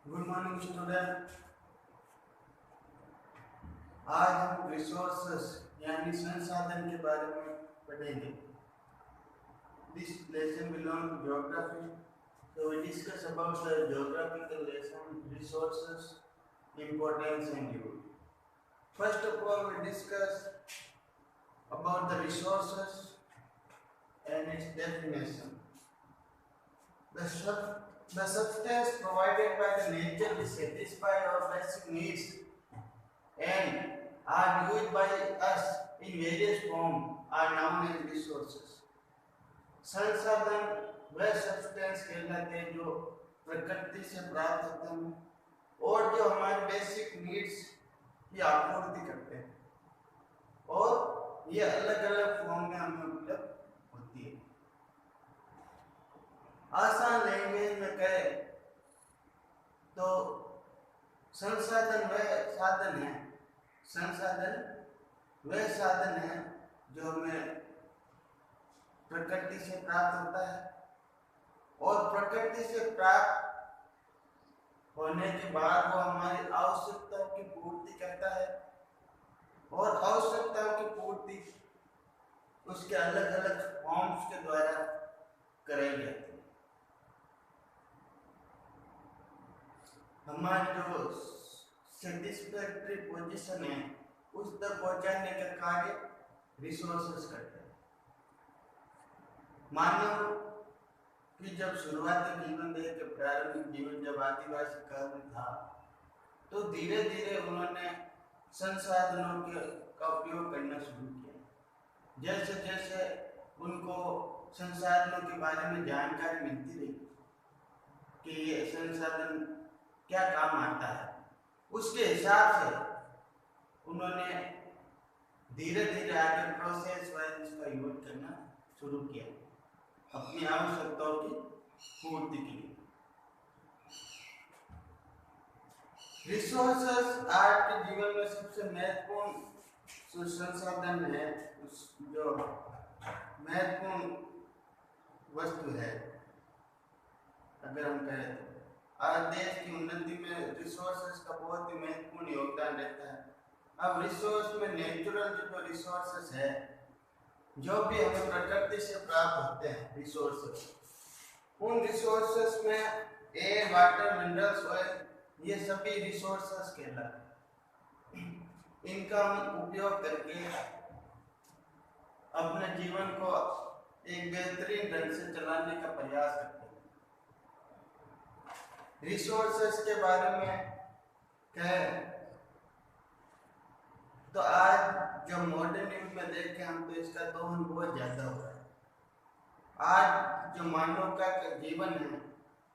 Good morning student. आज हम resources यानी संसाधन के बारे में पढ़ेंगे। This lesson belong to geography, so we discuss about the geographical lesson, resources, importance and use. First of all, we discuss about the resources and its definition. The substance provided by the nature to satisfy our basic needs and are used by us in various forms are known as resources. संसाधन वह substance कहलाते हैं जो प्रकृति से प्राप्त होते हैं और जो हमारे बेसिक नीड्स की आपूर्ति करते हैं, और ये अलग अलग फॉर्म में हमें उपलब्ध होती है। आसान लैंग्वेज में कहें तो संसाधन वह साधन है जो हमें प्रकृति से प्राप्त होता है और प्रकृति से प्राप्त होने के बाद वो हमारी आवश्यकताओं की पूर्ति करता है और आवश्यकताओं की पूर्ति उसके अलग अलग फॉर्म्स के द्वारा कराई जाती है। हमारी जो सेटिस्फैक्टरी पोजीशन है उस तक पहुंचाने का कार्य रिसोर्सेस करते हैं। मानव की जब शुरुआती जीवन के प्रारंभिक जीवन जब आदिवासी काल में था तो धीरे धीरे उन्होंने संसाधनों का उपयोग करना शुरू किया। जैसे जैसे उनको संसाधनों के बारे में जानकारी मिलती रही कि ये संसाधन क्या काम आता है, उसके हिसाब से उन्होंने धीरे धीरे आगे प्रोसेस वाइज का यूज करना शुरू किया अपनी आवश्यकताओं की पूर्ति के लिए। रिसोर्सेस आज के जीवन में सबसे महत्वपूर्ण संसाधन है, जो महत्वपूर्ण वस्तु है। अगर हम कहें तो आज देश की उन्नति में रिसोर्सेस का बहुत ही महत्वपूर्ण योगदान रहता है। अब रिसोर्स में नेचुरल जो रिसोर्सेस है, जो भी हमें प्रकृति से प्राप्त होते हैं रिसोर्सेस, उन रिसोर्सेस में एयर, वाटर, मिनरल्स, ऑयल, ये सभी रिसोर्सेस कहलाते हैं। इनका हम उपयोग करके अपने जीवन को एक बेहतरीन ढंग से चलाने का प्रयास करते हैं। रिसोर्सेस के बारे में कहें तो आज जो मॉडर्न युग में देखें हम तो इसका दोहन बहुत ज्यादा हो रहा है। आज जो मानव का जीवन है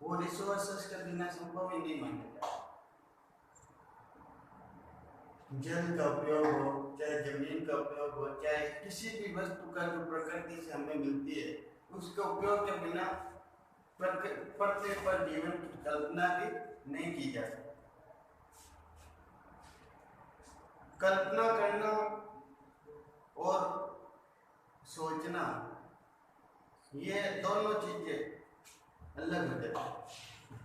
वो रिसोर्सेस के बिना संभव ही नहीं माना जाता। जल का उपयोग हो, चाहे जमीन का उपयोग हो, चाहे किसी भी वस्तु का जो प्रकृति से हमें मिलती है, उसके उपयोग के बिना पृथ्वी पर जीवन की कल्पना भी नहीं की जा सकती। कल्पना करना और सोचना, ये दोनों चीजें अलग हो जाती हैं।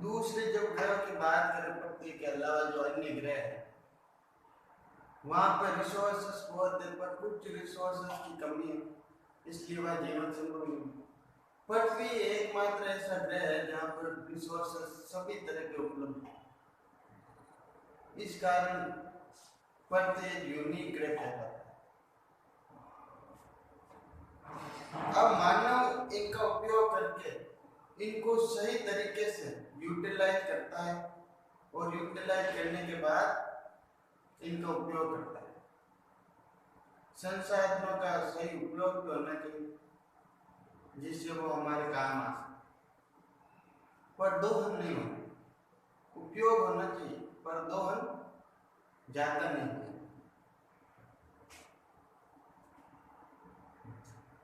दूसरे जब ग्रह की बात करें, पृथ्वी के अलावा जो अन्य ग्रह है, वहां पर रिसोर्सेस बहुत है, पर कुछ रिसोर्सेस की कमी है, इसलिए वह जीवन संभव नहीं। पृथ्वी एकमात्र ऐसा ग्रह है जहाँ पर रिसोर्सेस सभी तरह के उपलब्ध हैं। इस कारण पृथ्वी यूनिक ग्रह कहलाता है। अब मानव इनका उपयोग करके इनको सही तरीके से यूटिलाइज करता है और यूटिलाइज करने के बाद इनका उपयोग करता है। संसाधनों का सही उपयोग तो होना चाहिए जिससे वो हमारे काम आ सके, पर दोहन नहीं होना। उपयोग होना चाहिए पर दोहन ज्यादा नहीं होना।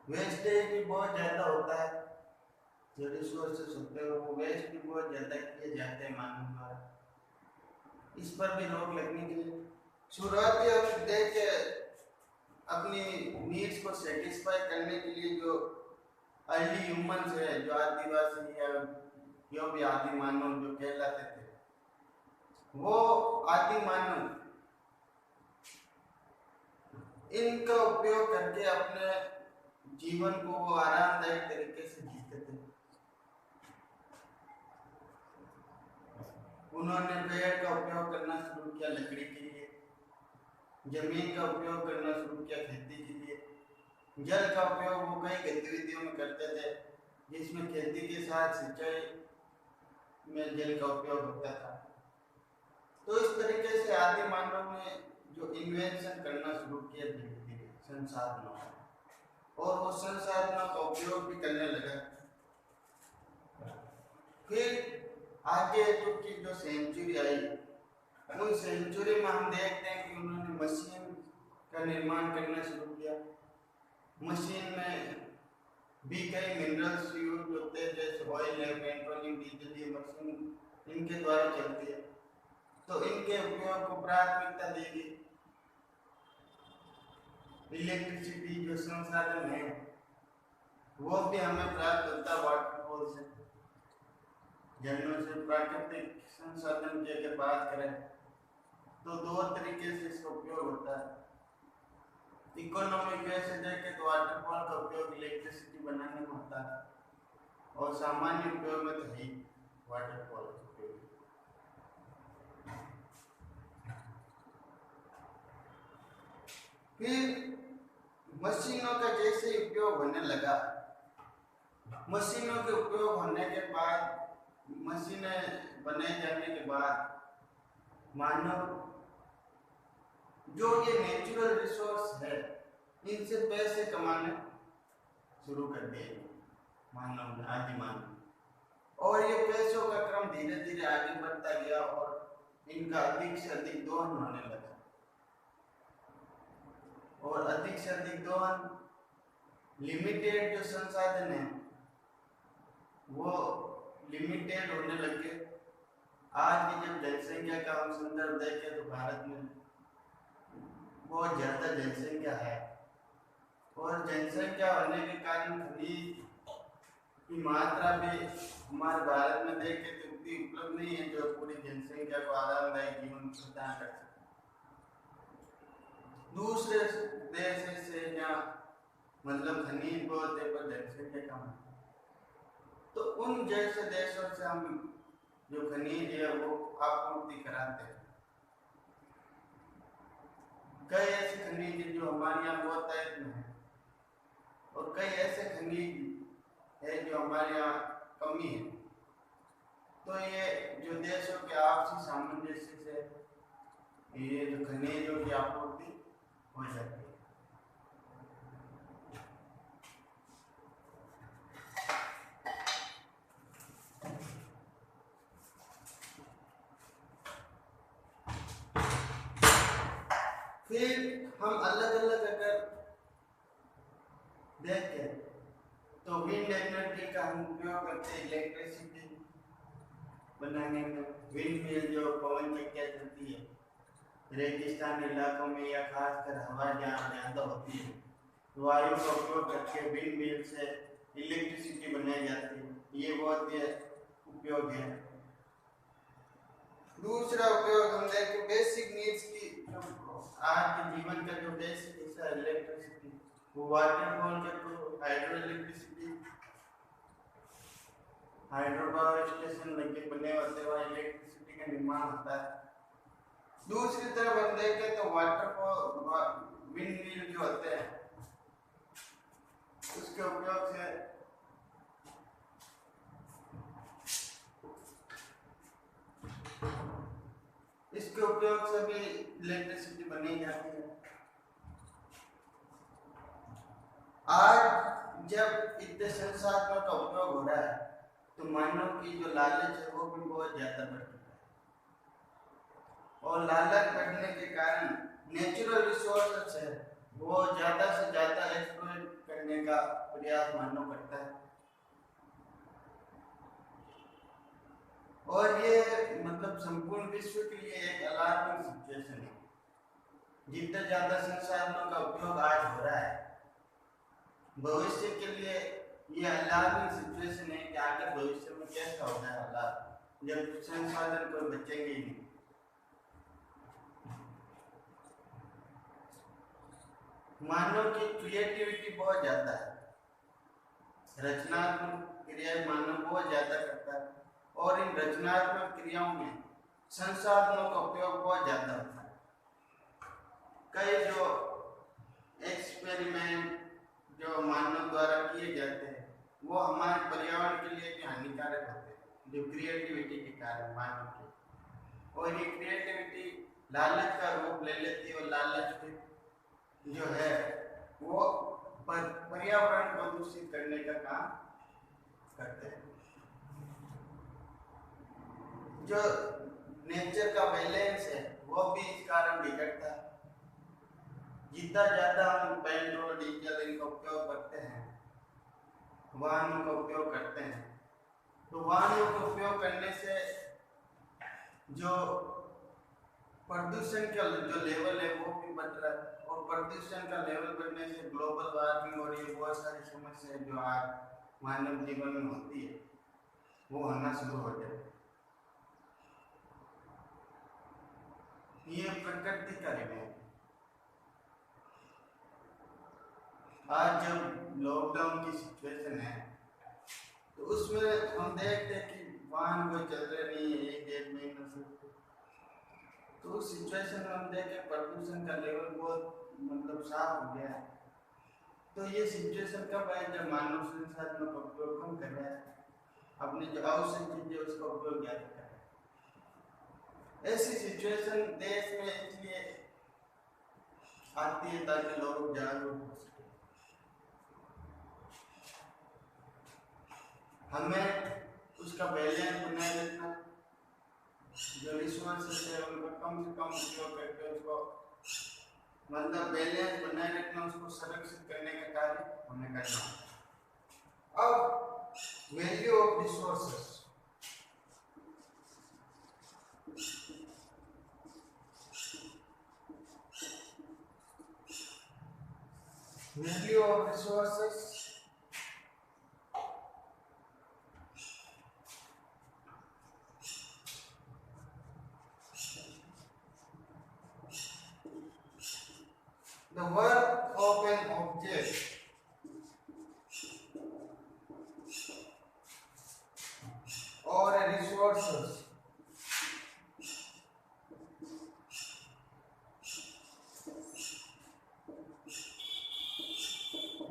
वेस्टेज भी बहुत ज्यादा होता है, जो रिसोर्सेस होते हैं वो वेस्ट भी बहुत ज्यादा किए जाते हैं मानव द्वारा। इस पर भी रोक लगनी चाहिए। शुरुआती हम देखे अपनी नीड्स को सेटिस्फाई करने के लिए जो अर्ली ह्यूमंस है, जो आदिवासी या यो भी आदि मानव जो कहलाते थे, वो आदि मानव इनका उपयोग करके अपने जीवन को वो आरामदायक तरीके से जीते थे। उन्होंने पेड़ का उपयोग करना शुरू किया लकड़ी के लिए, जमीन का उपयोग करना शुरू किया खेती के लिए, जल का उपयोग वो कई गतिविधियों में करते थे जिसमें खेती के साथ सिंचाई में जल का उपयोग होता था। तो इस तरीके से आदि मानव ने जो इन्वेंशन करना शुरू किया धीरे धीरे संसाधनों का, और वो संसाधनों का उपयोग भी करने लगा। फिर आगे जो सेंचुरी आई, उन सेंचुरी में हम देखते हैं कि उन्होंने मशीन का निर्माण करना शुरू किया। मशीन में भी कई मिनरल्स यूज होते हैं, जैसे ऑयल है, पेट्रोलियम, डीजल, ये मशीन इनके द्वारा चलती है, तो इनके उपयोग को प्राथमिकता दी गई। इलेक्ट्रिसिटी जो संसाधन है वो भी हमें प्राप्त होता है वाटरफॉल से, झरनों से। प्राकृतिक संसाधन की अगर बात करें तो दो तरीके से इसका उपयोग होता है। इकोनॉमिक वे से देखें तो वाटरफॉल का उपयोग इलेक्ट्रिसिटी बनाने में होता है, और सामान्य उपयोग में तो है वाटरफॉल का उपयोग। फिर मशीनों का जैसे उपयोग होने लगा, मशीनों के उपयोग होने के बाद, मशीनें बनाए जाने के बाद, मानव जो ये नेचुरल रिसोर्स है इनसे पैसे कमाने शुरू कर दिए मानव ने, आदि मानव। और ये पैसों का क्रम धीरे धीरे आगे बढ़ता गया और इनका अधिक से अधिक दोहन होने लगा, और अधिक से अधिक दोहन, लिमिटेड जो संसाधन है वो लिमिटेड होने लगे। आज की जब जनसंख्या का हम संदर्भ देखें तो भारत में बहुत ज्यादा जनसंख्या है, और जनसंख्या होने के कारण खनिज की मात्रा भी हमारे भारत में देखें तो उतनी उपलब्ध नहीं है जो पूरी जनसंख्या को आरामदायक जीवन प्रदान कर सके। दूसरे देश से यहाँ मतलब खनिज बहुत है पर जनसंख्या कम है, तो उन जैसे देशों से हम जो खनिज है वो आपूर्ति कराते हैं। कई ऐसे खनिज जो हमारे यहाँ बहुत तायद में है, और कई ऐसे खनिज है जो हमारे यहाँ कमी है। तो ये जो देशों के आपसी सामंजस्य से ये जो खनिजों की आपूर्ति हो जाती है। फिर हम अलग अलग अगर देखें तो विंड एनर्जी का हम उपयोग करते हैं इलेक्ट्रिसिटी बनाने में। विंड मिल जो पवन चक्कियाँ चलती है रेगिस्तान इलाकों में या खासकर हवा जहाँ ज़्यादा होती है, वायु का उपयोग करके विंड मिल से इलेक्ट्रिसिटी बनाई जाती है, ये बहुत ही उपयोग है। दूसरा उपयोग हम देखें बेसिक नीड्स की, आज के जीवन का जो बेसिक हिस्सा है इलेक्ट्रिसिटी, वो वाटरफॉल के through hydro electricity, hydro power station लगे बने होते हैं, वहाँ इलेक्ट्रिसिटी का निर्माण होता है। दूसरी तरफ हम देखें तो वाटरफॉल विंड मिल जो होते हैं उसके उपयोग से इसके उपयोग से भी इलेक्ट्रिसिटी बनी जाती है। आज जब इतने संसाधनों का उपयोग हो रहा है तो मानव की जो लालच है वो भी बहुत ज्यादा बढ़ चुका है, और लालच बढ़ने के कारण नेचुरल रिसोर्सेस है वो ज्यादा से ज्यादा एक्सप्लॉइट करने का प्रयास मानव करता है। और ये मतलब संपूर्ण विश्व के लिए एक अलार्मिंग सिचुएशन है। जितना ज्यादा संसाधनों का उपयोग आज हो रहा है, भविष्य के लिए ये अलार्मिंग सिचुएशन है कि आगे भविष्य में कैसा होता है हालात जब संसाधन कोई बचेंगे ही नहीं। मानव की क्रिएटिविटी बहुत ज्यादा है, रचनात्मक क्रियाएं मानव बहुत ज्यादा करता है और इन रचनात्मक क्रियाओं में संसाधनों का उपयोग बहुत ज्यादा होता है। कई जो एक्सपेरिमेंट जो मानव द्वारा किए जाते हैं वो हमारे पर्यावरण के लिए भी हानिकारक होते हैं, जो क्रिएटिविटी के कारण मानव की। और ये क्रिएटिविटी लालच का रूप ले लेती है और लालच जो है वो पर्यावरण को दूषित करने का काम करते हैं। जो नेचर का बैलेंस है वो भी इस कारण बिगड़ता है। जितना ज्यादा हम पेट्रोल डीजल इनका उपयोग करते हैं, वाहनों का उपयोग करते हैं, तो वाहनों का उपयोग करने से जो प्रदूषण का जो लेवल है वो भी बढ़ रहा है और प्रदूषण का लेवल बढ़ने से ग्लोबल वार्मिंग और ये बहुत सारी समस्याएं जो आज मानव जीवन में होती है वो होना शुरू हो जाए। ये प्रकृति का नियम है। आज जब लॉकडाउन की सिचुएशन है तो उसमें हम देखते हैं कि वाहन कोई चल रहे नहीं है एक डेढ़ महीने से, तो उस सिचुएशन में हम देखें प्रदूषण का लेवल बहुत मतलब साफ हो गया है। तो ये सिचुएशन कब है जब मानव संसाधनों का उपयोग कम कर रहा है, अपनी जो आवश्यक चीजें उसका उपयोग ज्यादा कर रहा है। ऐसी सिचुएशन देश में इसलिए आती है ताकि लोग जागरूक हो सके। हमें उसका बैलेंस बनाए रखना, जो रिसोर्सेस है उनका कम से कम उपयोग करके उसको मतलब बैलेंस बनाए रखना, उसको संरक्षित करने का कार्य हमें करना। अब value of resources, value of resources the work of an object or a resources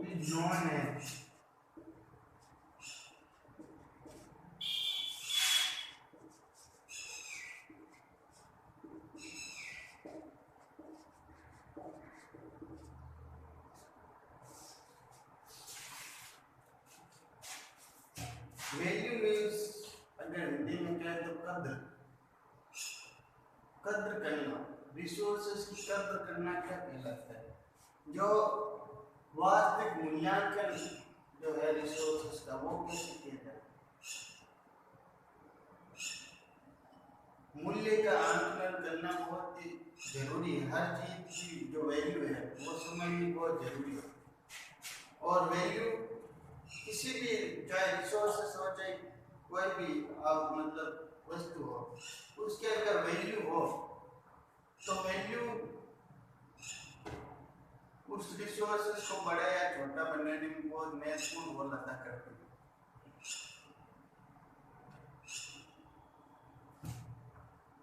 is known as value. Means अगर हिंदी में कहें तो कद्र, कद्र करना, रिसोर्सेस की कद्र करना क्या कहलाता है? जो वास्तविक मूल्यांकन जो है रिसोर्सेस का वो कैसे किया जाए? मूल्य का आंकलन करना बहुत ही जरूरी है। हर चीज की जो वैल्यू है वो समझनी बहुत जरूरी है। और वैल्यू किसी भी चाहे रिसोर्सेस हो चाहे कोई भी आप मतलब वस्तु हो, उसके अगर वैल्यू हो तो वैल्यू उस रिसोर्सेस को बड़ा या छोटा बनाने में बहुत महत्वपूर्ण रोल अदा करती है।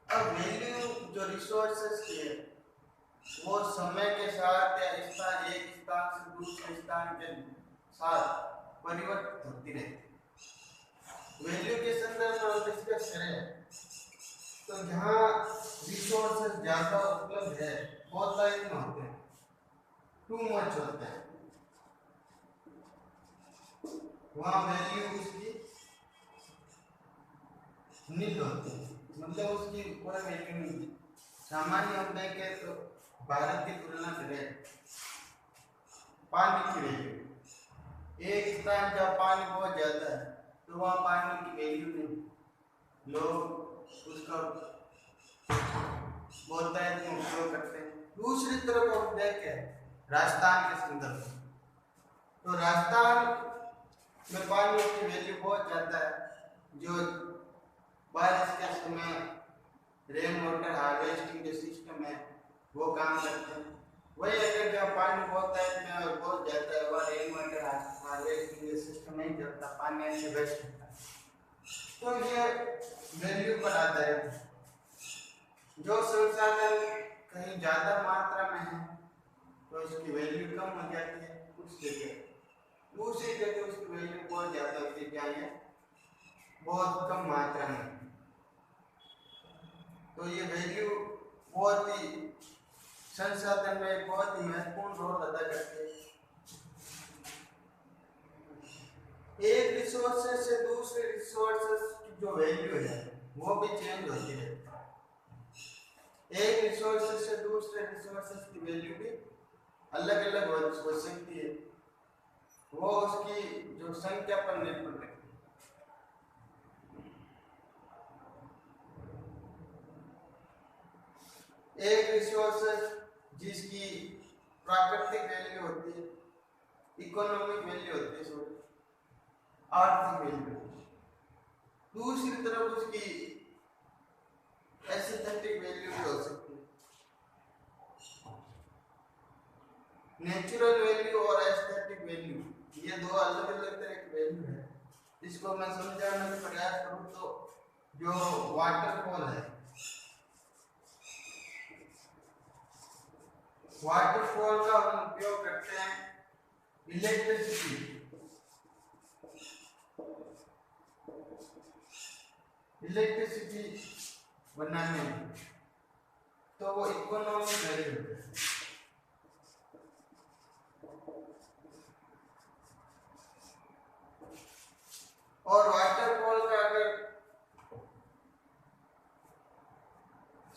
अब वैल्यू जो रिसोर्सेस की है वो समय के साथ या स्थान एक स्थान से दूसरे स्थान के साथ परिवर्तित होती रहती। वैल्यू के संदर्भ में हम डिस्कस करें तो जहाँ रिसोर्सेस ज्यादा उपलब्ध है बहुत सारे होते हैं, टू मच होते हैं, वहाँ वैल्यू उसकी नील होती है, मतलब उसकी कोई वैल्यू नहीं। सामान्य हम देखें तो भारत की तुलना करें पानी की वैल्यू, एक स्थान जहाँ पानी बहुत ज्यादा है तो वहाँ पानी की वैल्यू नहीं, लोग उसका बहुत में उपयोग करते हैं। दूसरी तरफ हम देखें राजस्थान के संदर्भ में, तो राजस्थान में पानी की वैल्यू बहुत ज़्यादा है। जो बारिश के समय रेन वाटर हार्वेस्टिंग जो सिस्टम है वो काम करते हैं। वही अगर जब पानी बहुत टाइम में और बहुत ज़्यादा है वह रेन वाटर हार्वेस्टिंग सिस्टम नहीं चलता, पानी ऐसे वेस्ट होता है। तो ये वैल्यू पर आता है। जो संसाधन कहीं ज़्यादा मात्रा में है तो इसकी वैल्यू कम हो जाती है, उस जगह दूसरी जगह उसकी वैल्यू बहुत ज़्यादा होती है, बहुत कम मात्रा में। तो ये वैल्यू बहुत ही संसाधन में बहुत ही महत्वपूर्ण रोल अदा करती है। एक रिसोर्सेज से दूसरे रिसोर्सेज की जो वैल्यू है वो भी चेंज होती है। एक रिसोर्सेज से दूसरे रिसोर्सेज की वैल्यू भी अलग अलग हो सकती है, वो उसकी जो संख्या पर निर्भर करती है। एक रिसोर्सेज जिसकी प्राकृतिक वैल्यू होती है, इकोनॉमिक वैल्यू होती है, सॉरी आर्थिक वैल्यू, दूसरी तरफ उसकी एस्थेटिक वैल्यू भी हो सकती है। नेचुरल वैल्यू और एस्थेटिक वैल्यू ये दो अलग अलग तरह की वैल्यू है। इसको मैं समझाने का प्रयास करूं तो जो वाटरफॉल है, वाटरफॉल का हम उपयोग करते हैं इलेक्ट्रिसिटी बनाने में, तो वो इकोनॉमिक वैल्यू है। और वाटरफॉल का अगर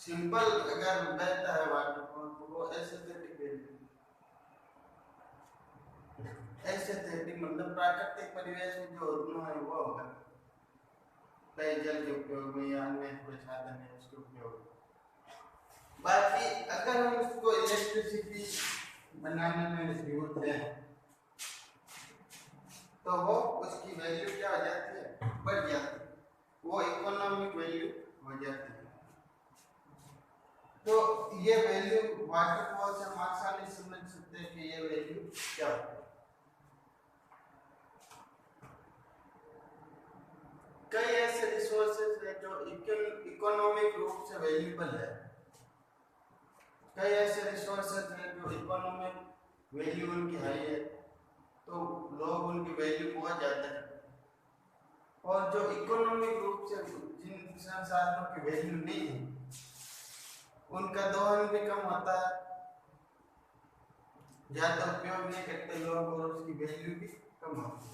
सिंपल अगर बहता है वाटरफॉल तो वो एस्थेटिक वैल्यू, एस्थेटिक मतलब प्राकृतिक परिवेश में जो होना है वो होगा, पेयजल के उपयोग में या अन्य कोई साधन है उसके उपयोग। बाकी अगर हम उसको इलेक्ट्रिसिटी बनाने में यूज दें तो वो उसकी वैल्यू क्या हो जाती है, बढ़ जाती है, वो इकोनॉमिक वैल्यू हो जाती है। तो ये वैल्यू वाटरफॉल से हम आसानी से समझ सकते हैं कि ये वैल्यू क्या होती है। कई ऐसे रिसोर्सेज हैं जो इकोनॉमिक रूप से वैल्यूएबल है, कई ऐसे रिसोर्सेज हैं जो इकोनॉमिक वैल्यू उनकी हाई है तो लोग उनकी वैल्यू बहुत ज़्यादा करते हैं, और जो इकोनॉमिक रूप से जिन संसाधनों की वैल्यू नहीं है उनका दोहन भी कम होता है, ज़्यादा उपयोग नहीं करते लोग और उसकी वैल्यू भी कम होती है।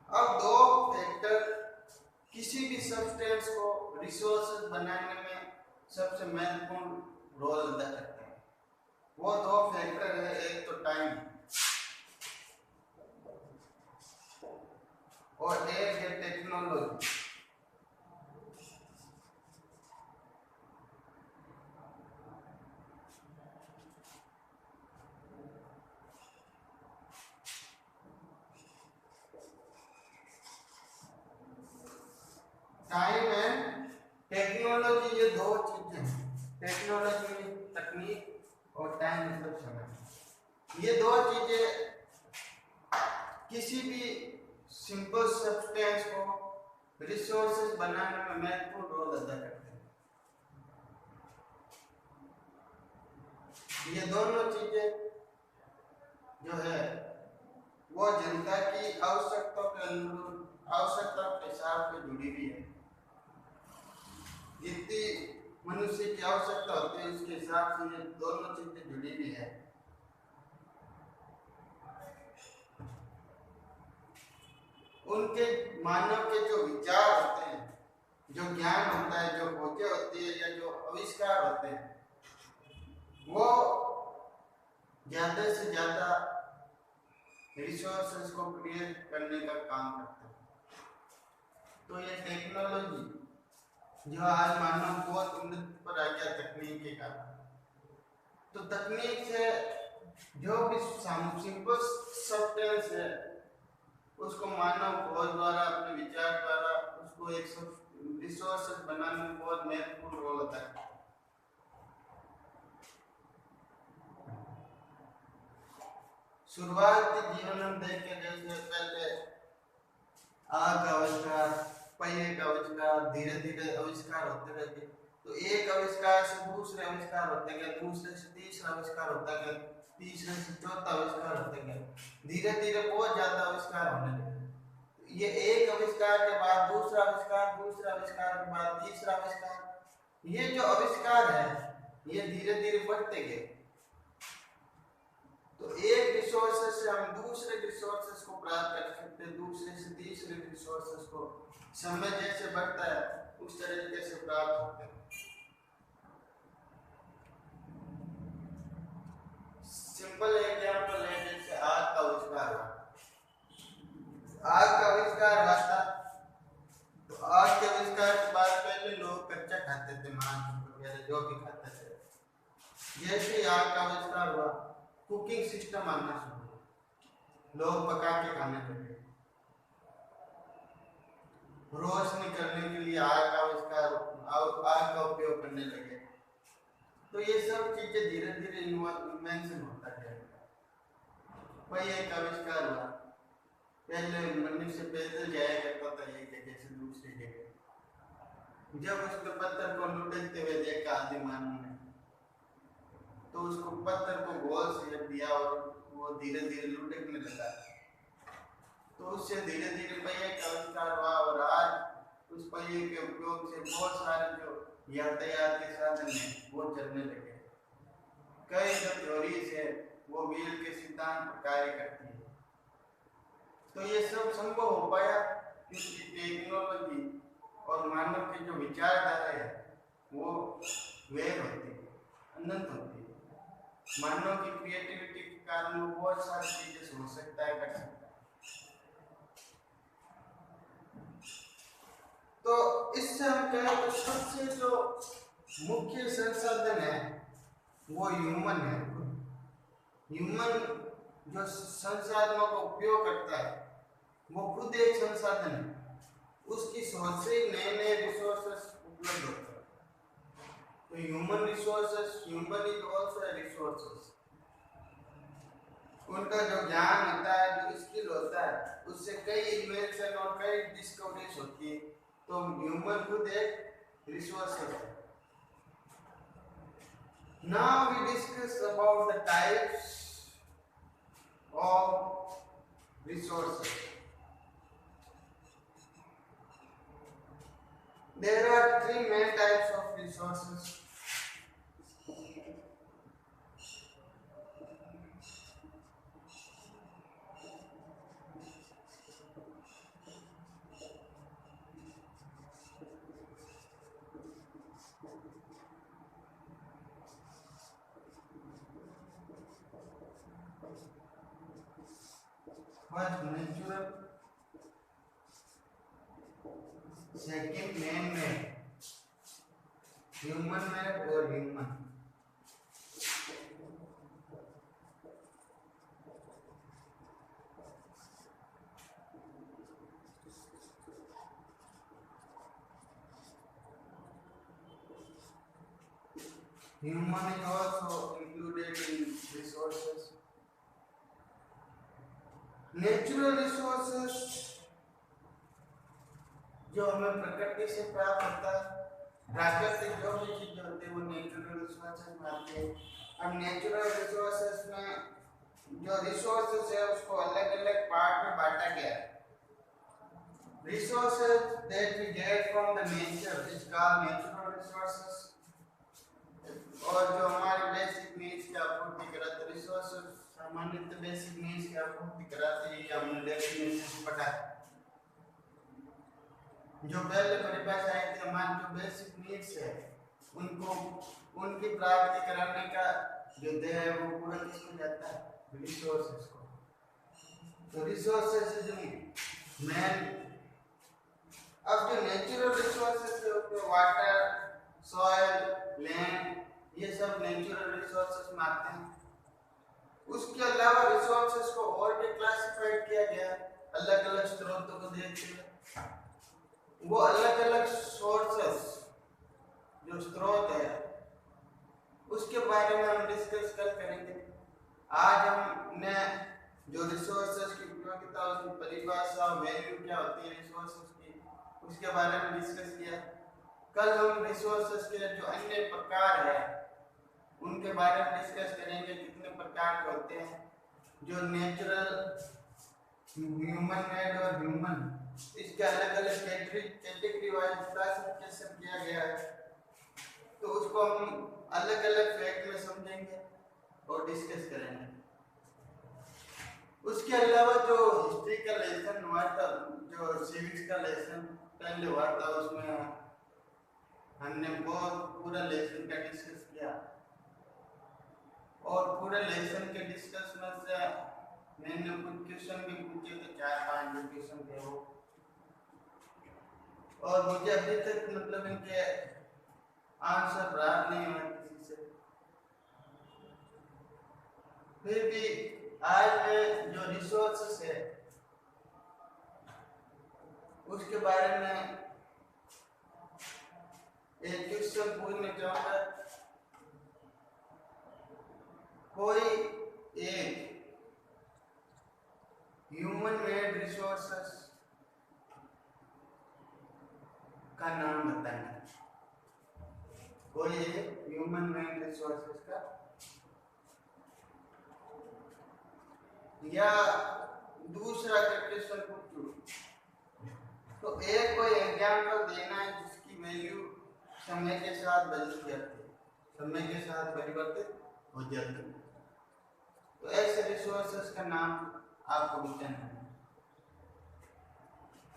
अब दो फैक्टर किसी भी सब्सटेंस को रिसोर्सेज बनाने में सबसे महत्वपूर्ण रोल अदा करते हैं। वो दो फैक्टर है, एक तो टाइम और एक है टेक्नोलॉजी। टाइम एंड टेक्नोलॉजी ये दो चीजें हैं। टेक्नोलॉजी में तकनीक और टाइम मतलब समय, ये दो चीजें किसी भी सिंपल सब्सटेंस को रिसोर्सेज बनाने में महत्वपूर्ण रोल अदा करते हैं। ये दोनों चीजें जो है वो जनता की आवश्यकताओं के अनुरूप, आवश्यकताओं के हिसाब से जुड़ी हुई है। जितनी मनुष्य की आवश्यकता होती है उसके हिसाब से ये दोनों चीजें जुड़ी हुई है। उनके मानव के जो विचार होते हैं, जो ज्ञान होता है, जो खोजें होती है या जो आविष्कार होते हैं, वो ज्यादा से ज्यादा रिसोर्सेज को क्रिएट करने का काम करते हैं। तो ये टेक्नोलॉजी जो आज मानव बहुत उन्नत पर आ गया तकनीक के कारण, तो तकनीक से जो भी सिंपल सब्सटेंस है उसको मानव खोज द्वारा अपने विचार द्वारा उसको एक रिसोर्सेज बनाने में बहुत महत्वपूर्ण रोल होता है। शुरुआती जीवन हम देखें जैसे पहले आग का आविष्कार, पहिए का आविष्कार, धीरे धीरे आविष्कार होते रहते। तो एक आविष्कार से दूसरे आविष्कार होते गए, दूसरे से तीसरा आविष्कार होता गया, तीसरे से चौथा आविष्कार होते गया, धीरे धीरे बहुत ज्यादा आविष्कार होने लगे। ये एक आविष्कार के बाद दूसरा आविष्कार, दूसरा आविष्कार के बाद तीसरा आविष्कार, ये जो आविष्कार है ये धीरे धीरे बढ़ते गए। तो एक रिसोर्सेस से हम दूसरे रिसोर्सेस को प्राप्त कर सकते हैं, दूसरे से तीसरे रिसोर्सेस को समय जैसे बढ़ता है उस तरीके से प्राप्त होते हैं। सिंपल एग्जांपल है जैसे आग का आविष्कार हुआ। आग का आविष्कार हुआ था तो आग के आविष्कार के बाद पहले लोग कच्चा खाते थे, मांस वगैरह जो भी खाते थे। जैसे ही आग का आविष्कार हुआ कुकिंग सिस्टम आना शुरू हुआ, लोग पका के खाने लगे। रोशनी करने के लिए आग का आविष्कार, आग का उपयोग करने लगे। तो ये सब चीजें धीरे धीरे इन्वेंशन होता है। पहिए का आविष्कार हुआ, पहले मनुष्य पैदल जाया करता था एक जगह से दूसरी जगह। जब उसके पत्थर को लुढ़कते हुए देखा आदि मानव ने तो उसको पत्थर को गोल शेप दिया और वो धीरे धीरे लुढ़कने लगा। तो उससे धीरे धीरे पहिए का आविष्कार हुआ और आज उस पहिए के उपयोग से बहुत सारे जो यातायात के साधन हैं वो चलने लगे। कई जो थ्योरीज है वो व्हील के सिद्धांत पर कार्य करती है। तो ये सब संभव हो पाया क्योंकि टेक्नोलॉजी और मानव की जो विचारधारा है वो वेग होती है, अनंत होती है। मानव की क्रिएटिविटी के कारण वो बहुत सारी चीजें सोच सकता है, कर सकता है। तो इससे हम कहें तो सबसे जो मुख्य संसाधन है वो ह्यूमन है। ह्यूमन जो संसाधनों का उपयोग करता है वो खुद एक संसाधन है, उसकी सोच से नए नए रिसोर्सेस उपलब्ध होते हैं। तो human resources, human is also resources. उनका जो ज्ञान होता है, जो स्किल होता है, उससे कई इन्वेंशन और कई डिस्कवरीज होती है। तो ह्यूमन खुद एक रिसोर्स है। Now we discuss about the types of resources. There are three main types of resources. First natural, second man-made, human-made or human. Human is also included in resources. Natural resources जो हमें प्रकृति से प्राप्त होता है, प्राकृतिक जो भी चीजें होती है वो नेचुरल रिसोर्सेस में आती है। अब नेचुरल रिसोर्सेस में जो रिसोर्सेस है उसको अलग अलग पार्ट में बांटा गया है। Resources that we get from the nature is called natural resources. और जो हमारे बेसिक नीड्स की आपूर्ति कराते रिसोर्सेस, सामान्यतः बेसिक नीड्स की आपूर्ति कराते हैं, ये हमने डेफिनेशन पढ़ा है। जो पहले परिभाषा आई थी, हमारी जो बेसिक नीड्स है उनको उनकी प्राप्ति कराने का जो देय है वो पूरा किसको जाता है? रिसोर्सेस को। तो रिसोर्सेस जो मेन, अब जो नेचुरल रिसोर्सेस है उसमें वाटर, सॉइल, लैंड, ये सब नेचुरल रिसोर्सेस में आते हैं। उसके अलावा रिसोर्सेस को और भी क्लासिफाइड किया गया अलग अलग स्रोतों को देखते हुए। वो अलग अलग सोर्सेस जो स्रोत है उसके बारे में हम डिस्कस कल करेंगे। आज हमने जो रिसोर्सेस की उपयोगिता, उसकी परिभाषा, वैल्यू क्या होती है रिसोर्सेस की, उसके बारे में डिस्कस किया। कल हम रिसोर्सेस के जो अन्य प्रकार है उनके बारे में डिस्कस करेंगे, कितने प्रकार के होते हैं, जो नेचुरल, ह्यूमन मेड और ह्यूमन, इसके अलग अलग कैटेगरी वाइज क्लासिफिकेशन किया गया है। तो उसको हम अलग अलग फैक्ट में समझेंगे और डिस्कस करेंगे। उसके अलावा जो हिस्ट्री का लेसन हुआ था, जो सिविक्स का लेसन पहले हुआ था, उसमें हमने बहुत पूरा लेसन का डिस्कस किया और पूरे लेसन के डिस्कस में से मैंने कुछ क्वेश्चन भी पूछे थे, 4-5 जो क्वेश्चन थे वो, और मुझे अभी तक मतलब इनके आंसर प्राप्त नहीं हुआ किसी से। फिर भी आज मैं जो रिसोर्सेस है उसके बारे में एक क्वेश्चन पूछना चाहूंगा। कोई एक ह्यूमन मेड रिसोर्सेस का नाम बताना। कोई एक ह्यूमन मेड रिसोर्सेस का, या दूसरा क्वेश्चन पूछूं तो एक कोई एग्जाम्पल देना है जिसकी वैल्यू समय के साथ बदल जाती है, समय के साथ परिवर्तित हो जाती है। तो ऐसे रिसोर्सेस का नाम आपको बताना है।